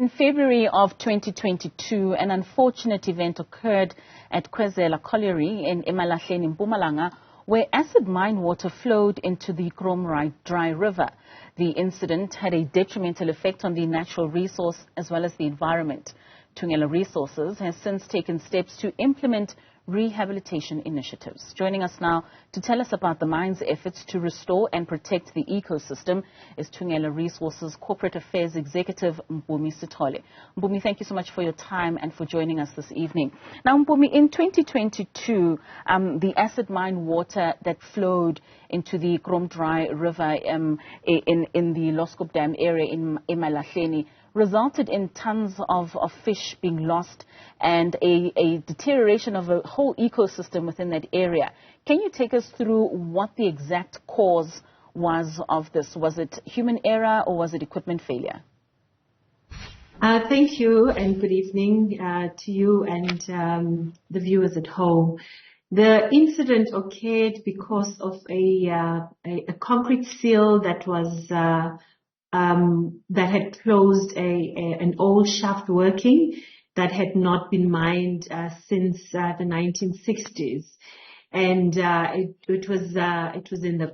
In February of 2022, an unfortunate event occurred at Khwezela Colliery in eMalahleni, Mpumalanga, where acid mine water flowed into the Kromdraai River. The incident had a detrimental effect on the natural resource as well as the environment. Thungela Resources has since taken steps to implement rehabilitation initiatives. Joining us now to tell us about the mine's efforts to restore and protect the ecosystem is Thungela Resources Corporate Affairs Executive Mpumi Sithole. Mpumi, thank you so much for your time and for joining us this evening. Now, Mpumi, in 2022, the acid mine water that flowed into the Kromdraai River in the Loskop Dam area in eMalahleni resulted in tons of fish being lost and a deterioration of a whole ecosystem within that area. Can you take us through what the exact cause was of this? Was it human error or was it equipment failure? Thank you and good evening to you and the viewers at home. The incident occurred because of a concrete seal that was that had closed an old shaft working that had not been mined since the 1960s, and it was in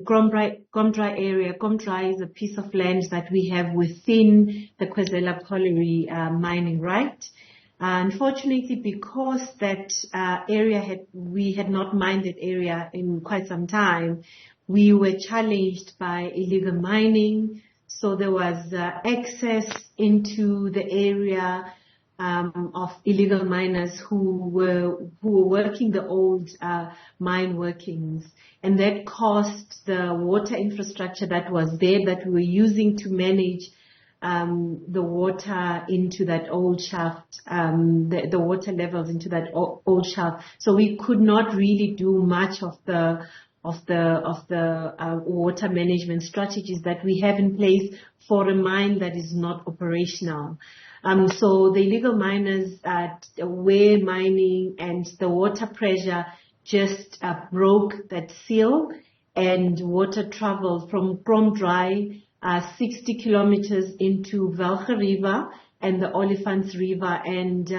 Kromdraai area. Kromdraai is a piece of land that we have within the Khwezela Colliery mining right. Unfortunately, because that we had not mined that area in quite some time, we were challenged by illegal mining. So there was access into the area of illegal miners who were working the old mine workings, and that caused the water infrastructure that was there that we were using to manage the water into that old shaft, the water levels into that old shaft. So we could not really do much of the water management strategies that we have in place for a mine that is not operational. So the illegal miners were mining, and the water pressure just broke that seal, and water traveled from Kromdraai 60 kilometers into Thungela River and the Olifants River, and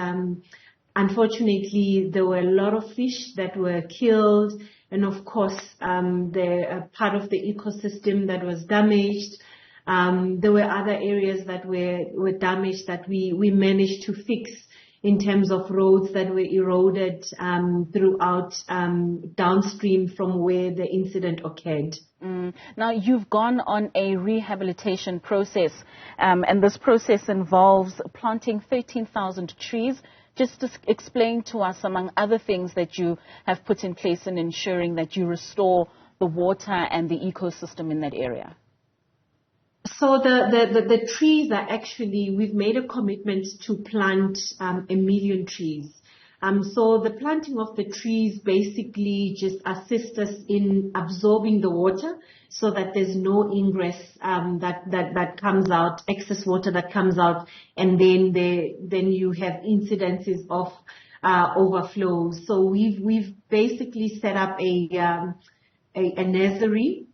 unfortunately there were a lot of fish that were killed. And of course, the part of the ecosystem that was damaged. There were other areas that were damaged that we managed to fix in terms of roads that were eroded throughout downstream from where the incident occurred. Now, you've gone on a rehabilitation process, and this process involves planting 13,000 trees. Just to explain to us, among other things, that you have put in place in ensuring that you restore the water and the ecosystem in that area. So the trees are actually, we've made a commitment to plant 1 million trees. So the planting of the trees basically just assists us in absorbing the water so that there's no ingress that comes out, excess water that comes out, and then you have incidences of overflows. So we've basically set up a nursery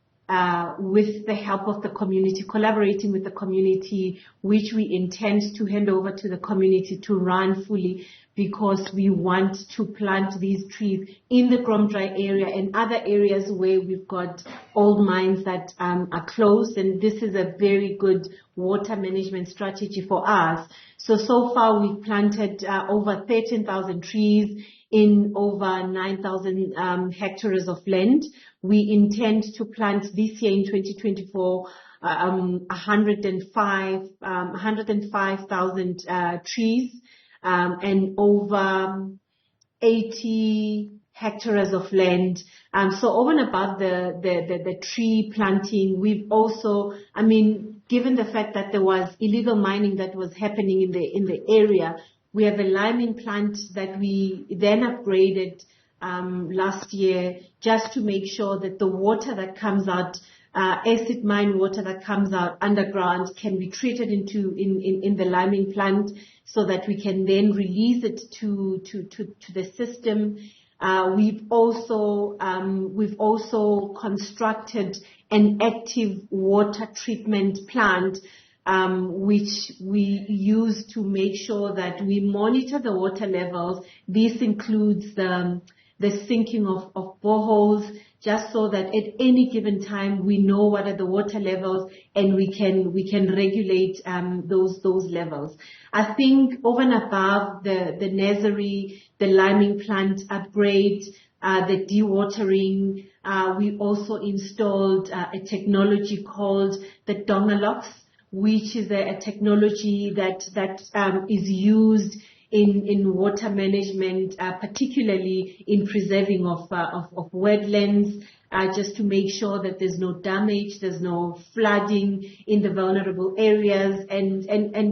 with the help of the community, collaborating with the community, which we intend to hand over to the community to run fully, because we want to plant these trees in the Kromdraai area and other areas where we've got old mines that are closed, and this is a very good water management strategy for us. So far we've planted over 13,000 trees in over 9,000 hectares of land. We intend to plant this year in 2024 105,000 trees and over 80 hectares of land. So over and above the tree planting, we've also, given the fact that there was illegal mining that was happening in the area, we have a liming plant that we then upgraded last year, just to make sure that the water that comes out, acid mine water that comes out underground, can be treated in the liming plant, so that we can then release it to the system. We've also constructed an active water treatment plant which we use to make sure that we monitor the water levels. This includes the sinking of boreholes, just so that at any given time we know what are the water levels and we can regulate those levels. I think over and above the nursery, the liming plant upgrade, the dewatering, we also installed a technology called the Thungela, which is a technology that is used in water management, particularly in preserving of wetlands, just to make sure that there's no damage, there's no flooding in the vulnerable areas, and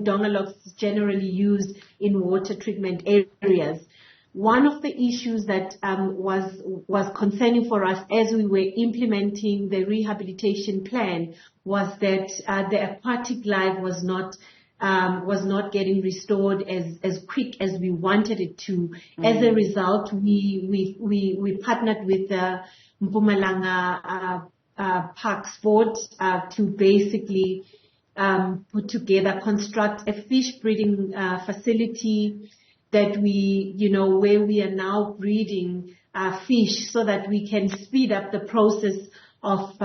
Thungela is generally used in water treatment areas. One of the issues that was concerning for us as we were implementing the rehabilitation plan was that the aquatic life was not getting restored as quick as we wanted it to. As a result, we partnered with the Mpumalanga Parks Board to basically construct a fish breeding facility that where we are now breeding fish, so that we can speed up the process of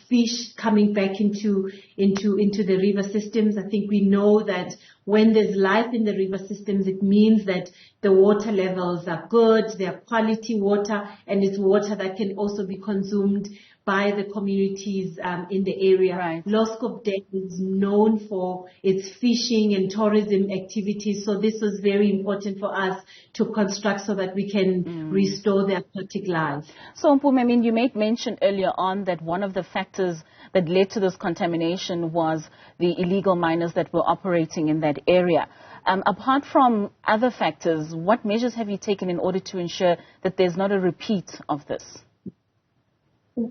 fish coming back into the river systems. I think we know that when there's life in the river systems, it means that the water levels are good, they are quality water, and it's water that can also be consumed by the communities in the area. Right. Loskop Dam is known for its fishing and tourism activities, so this was very important for us to construct so that we can restore the aquatic life. So, Mpumi, I mean, you made mention earlier on that one of the factors that led to this contamination was the illegal miners that were operating in that area. Apart from other factors, what measures have you taken in order to ensure that there's not a repeat of this?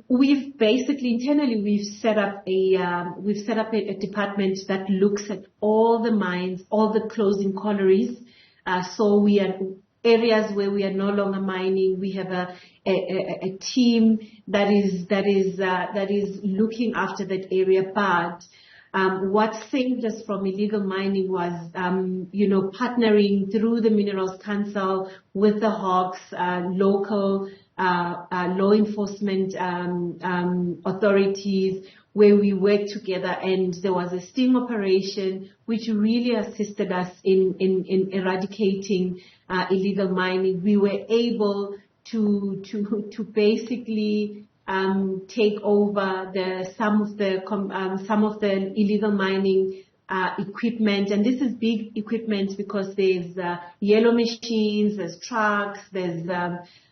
We've basically internally we've set up a department that looks at all the mines, all the closing collieries. So we are areas where we are no longer mining. We have a team that is looking after that area. But what saved us from illegal mining was partnering through the Minerals Council with the Hawks, local law enforcement authorities, where we worked together, and there was a sting operation which really assisted us in eradicating illegal mining. We were able to basically take over some of the illegal mining equipment, and this is big equipment because there's yellow machines, there's trucks, there's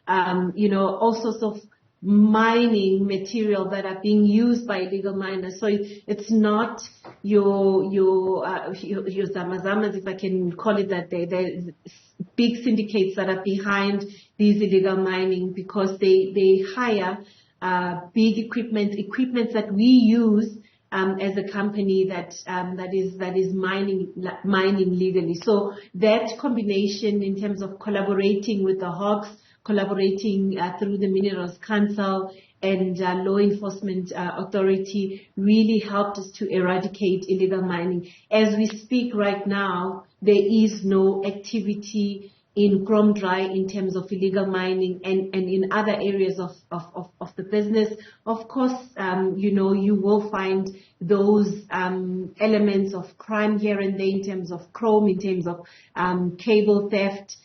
all sorts of mining material that are being used by illegal miners. So it's not your zamazamas, if I can call it that. There's big syndicates that are behind these illegal mining, because they hire big equipment that we use as a company that is mining legally. So that combination in terms of collaborating with the Hawks, collaborating through the Minerals Council and law enforcement authority really helped us to eradicate illegal mining. As we speak right now, there is no activity in Kromdraai in terms of illegal mining, and in other areas of the business. Of course, you will find those elements of crime here and there in terms of chrome, in terms of cable theft,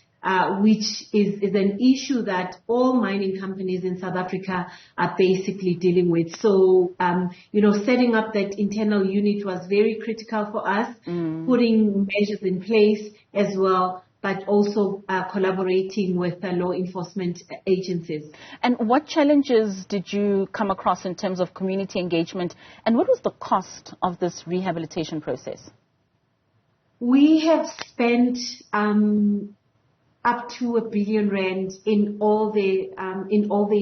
which is an issue that all mining companies in South Africa are basically dealing with. So, setting up that internal unit was very critical for us, putting measures in place as well, but also collaborating with law enforcement agencies. And what challenges did you come across in terms of community engagement, and what was the cost of this rehabilitation process? We have spent up to R1 billion in all the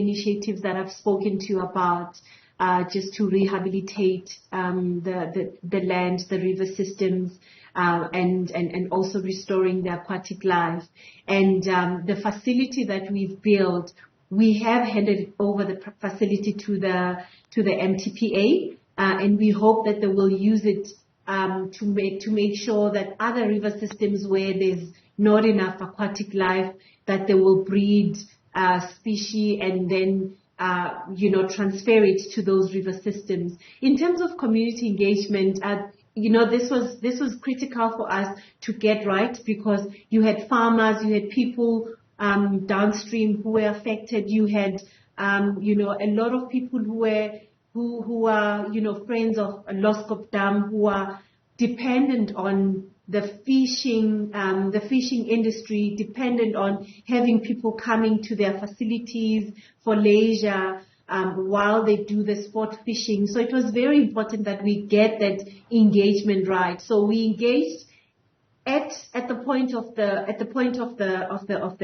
initiatives that I've spoken to you about, just to rehabilitate the land, the river systems, and also restoring the aquatic life. And the facility that we've built, we have handed over the facility to the MTPA, and we hope that they will use it to make sure that other river systems where there's not enough aquatic life, that they will breed species and then transfer it to those river systems. In terms of community engagement, this was critical for us to get right, because you had farmers, you had people downstream who were affected. You had a lot of people who are friends of Loskop Dam, who are dependent on the fishing industry, dependent on having people coming to their facilities for leisure while they do the sport fishing. So it was very important that we get that engagement right. So we engaged at the point of the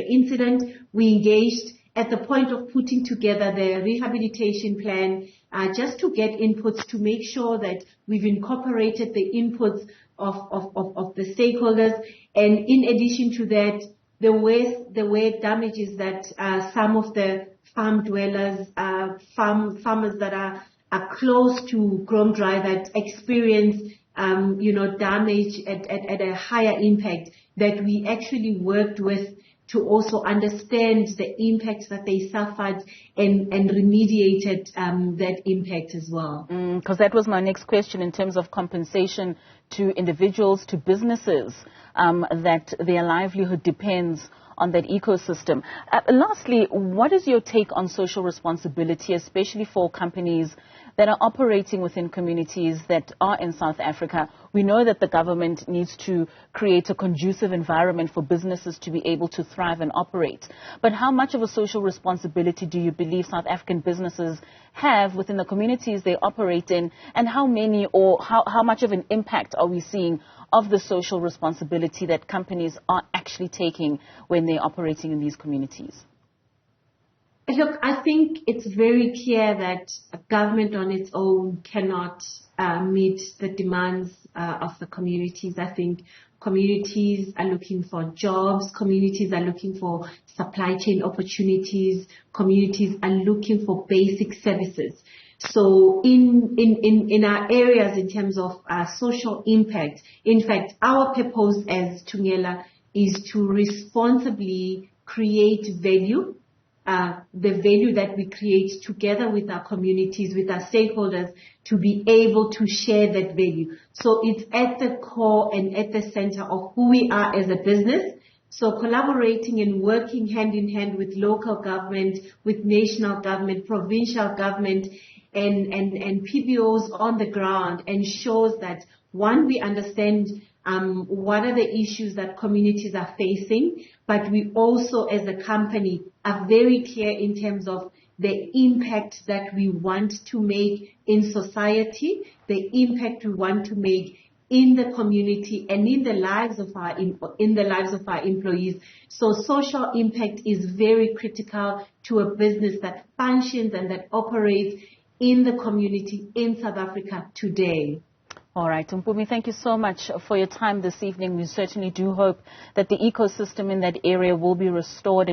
incident. We engaged at the point of putting together the rehabilitation plan, just to get inputs, to make sure that we've incorporated the inputs of the stakeholders. And in addition to that, there were damages that some of the farm dwellers, farmers that are close to Kromdraai, that experience damage at a higher impact, that we actually worked with to also understand the impacts that they suffered and remediated that impact as well. Because that was my next question, in terms of compensation to individuals, to businesses, that their livelihood depends on that ecosystem. Lastly, what is your take on social responsibility, especially for companies that are operating within communities that are in South Africa? We know that the government needs to create a conducive environment for businesses to be able to thrive and operate. But how much of a social responsibility do you believe South African businesses have within the communities they operate in, and how many or how much of an impact are we seeing of the social responsibility that companies are actually taking when they're operating in these communities? Look, I think it's very clear that a government on its own cannot meet the demands of the communities. I think communities are looking for jobs, communities are looking for supply chain opportunities, communities are looking for basic services. So in our areas, in terms of social impact, in fact, our purpose as Thungela is to responsibly create value, the value that we create together with our communities, with our stakeholders, to be able to share that value. So it's at the core and at the center of who we are as a business. So collaborating and working hand in hand with local government, with national government, provincial government, and PBOs on the ground ensures that, one, we understand what are the issues that communities are facing, but we also as a company are very clear in terms of the impact that we want to make in society, the impact we want to make in the community and in the lives of our employees. So social impact is very critical to a business that functions and that operates in the community in South Africa today. All right, Mpumi, thank you so much for your time this evening. We certainly do hope that the ecosystem in that area will be restored.